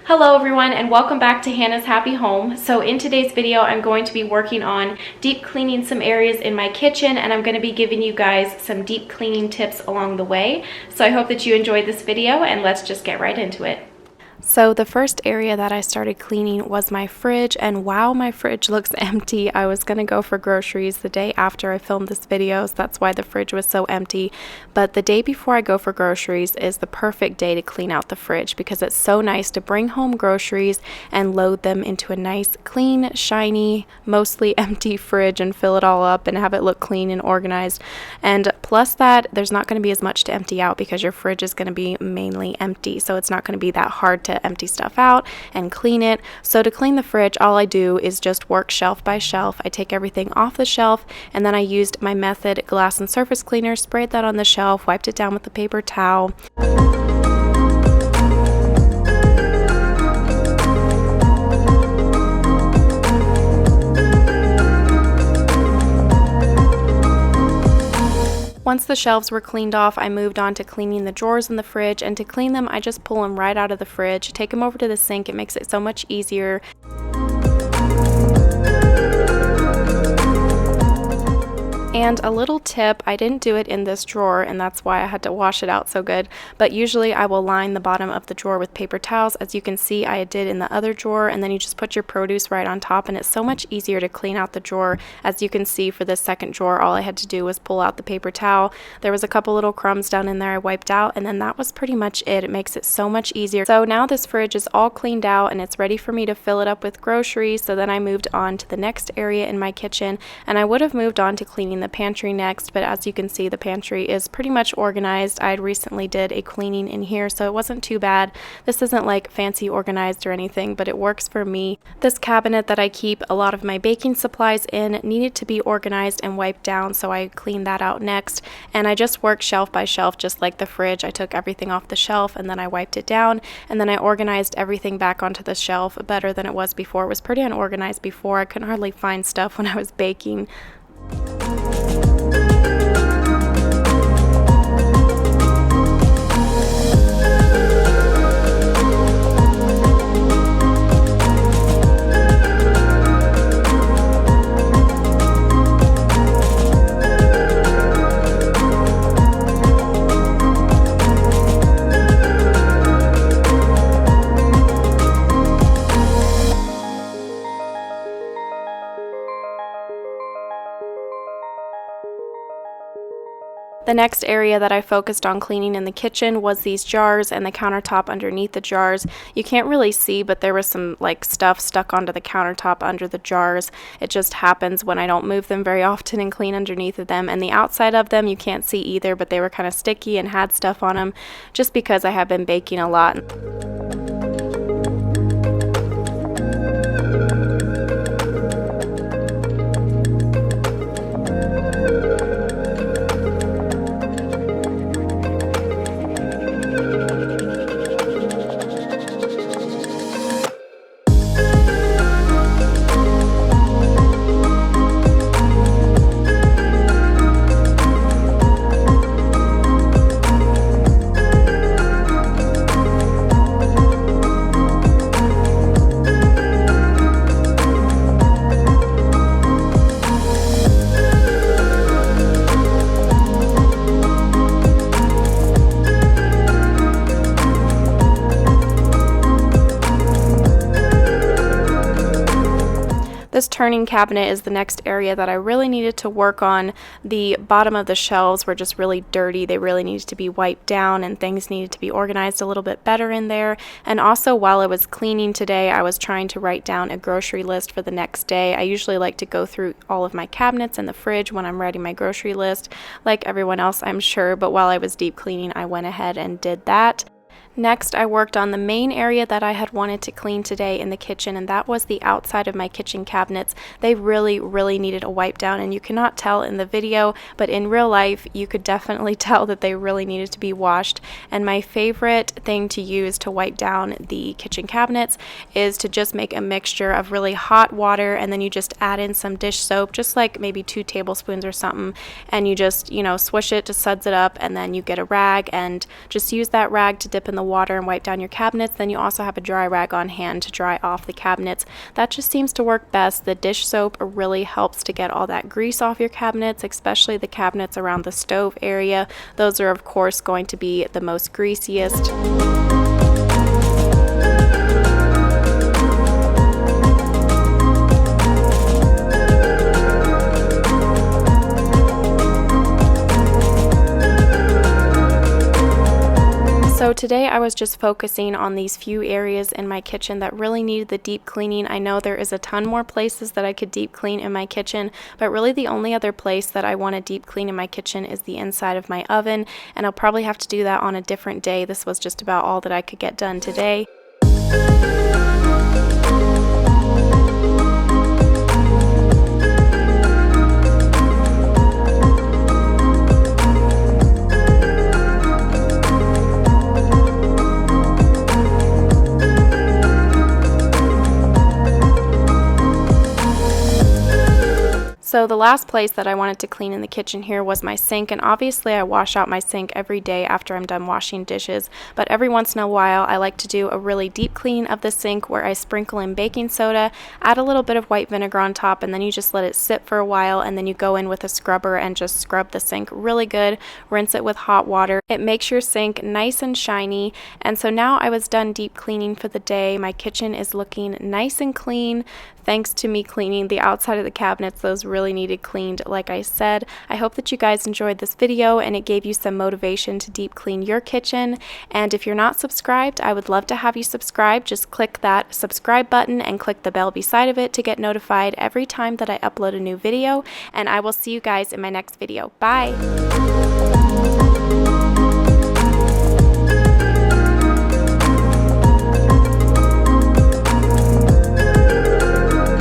Hello everyone and welcome back to Hannah's Happy Home. So in today's video I'm going to be working on deep cleaning some areas in my kitchen, and I'm going to be giving you guys some deep cleaning tips along the way. So I hope that you enjoyed this video, and let's just get right into it. So the first area that I started cleaning was my fridge, and wow, my fridge looks empty. I was gonna go for groceries the day after I filmed this video, so that's why the fridge was so empty. But the day before I go for groceries is the perfect day to clean out the fridge, because it's so nice to bring home groceries and load them into a nice, clean, shiny, mostly empty fridge and fill it all up and have it look clean and organized. And plus that, there's not going to be as much to empty out because your fridge is going to be mainly empty, so it's not going to be that hard to empty stuff out and clean it. So to clean the fridge, all I do is just work shelf by shelf. I take everything off the shelf, and then I used my Method glass and surface cleaner, sprayed that on the shelf, wiped it down with a paper towel. Once the shelves were cleaned off, I moved on to cleaning the drawers in the fridge, and to clean them, I just pull them right out of the fridge, take them over to the sink. It makes it so much easier. And a little tip, I didn't do it in this drawer, and that's why I had to wash it out so good, but usually I will line the bottom of the drawer with paper towels. As you can see, I did in the other drawer, and then you just put your produce right on top, and it's so much easier to clean out the drawer. As you can see, for this second drawer, all I had to do was pull out the paper towel. There was a couple little crumbs down in there I wiped out, and then that was pretty much it. It makes it so much easier. So now this fridge is all cleaned out, and it's ready for me to fill it up with groceries. So then I moved on to the next area in my kitchen, and I would have moved on to cleaning the pantry next, but as you can see, the pantry is pretty much organized. I recently did a cleaning in here, so it wasn't too bad. This isn't like fancy organized or anything, but it works for me. This cabinet that I keep a lot of my baking supplies in needed to be organized and wiped down, so I cleaned that out next, and I just worked shelf by shelf just like the fridge. I took everything off the shelf, and then I wiped it down, and then I organized everything back onto the shelf better than it was before. It was pretty unorganized before. I couldn't hardly find stuff when I was baking. The next area that I focused on cleaning in the kitchen was these jars and the countertop underneath the jars. You can't really see, but there was some like stuff stuck onto the countertop under the jars. It just happens when I don't move them very often and clean underneath of them. And the outside of them you can't see either, but they were kind of sticky and had stuff on them just because I have been baking a lot. This turning cabinet is the next area that I really needed to work on. The bottom of the shelves were just really dirty. They really needed to be wiped down, and things needed to be organized a little bit better in there. And also, while I was cleaning today, I was trying to write down a grocery list for the next day. I usually like to go through all of my cabinets and the fridge when I'm writing my grocery list, like everyone else, I'm sure, but while I was deep cleaning, I went ahead and did that. Next, I worked on the main area that I had wanted to clean today in the kitchen, and that was the outside of my kitchen cabinets. They really needed a wipe down, and you cannot tell in the video, but in real life, you could definitely tell that they really needed to be washed. And my favorite thing to use to wipe down the kitchen cabinets is to just make a mixture of really hot water, and then you just add in some dish soap, just like maybe 2 tablespoons or something, and you just, swish it to suds it up, and then you get a rag and just use that rag to dip in the water and wipe down your cabinets, then you also have a dry rag on hand to dry off the cabinets. That just seems to work best. The dish soap really helps to get all that grease off your cabinets, especially the cabinets around the stove area. Those are of course going to be the most greasiest. So today I was just focusing on these few areas in my kitchen that really needed the deep cleaning. I know there is a ton more places that I could deep clean in my kitchen, but really the only other place that I want to deep clean in my kitchen is the inside of my oven, and I'll probably have to do that on a different day. This was just about all that I could get done today. So the last place that I wanted to clean in the kitchen here was my sink, and obviously I wash out my sink every day after I'm done washing dishes, but every once in a while I like to do a really deep clean of the sink where I sprinkle in baking soda, add a little bit of white vinegar on top, and then you just let it sit for a while, and then you go in with a scrubber and just scrub the sink really good, rinse it with hot water. It makes your sink nice and shiny. And so now I was done deep cleaning for the day. My kitchen is looking nice and clean thanks to me cleaning the outside of the cabinets. Those really needed cleaned, like I said. I hope that you guys enjoyed this video and it gave you some motivation to deep clean your kitchen. And if you're not subscribed, I would love to have you subscribe. Just click that subscribe button and click the bell beside of it to get notified every time that I upload a new video. And I will see you guys in my next video. Bye!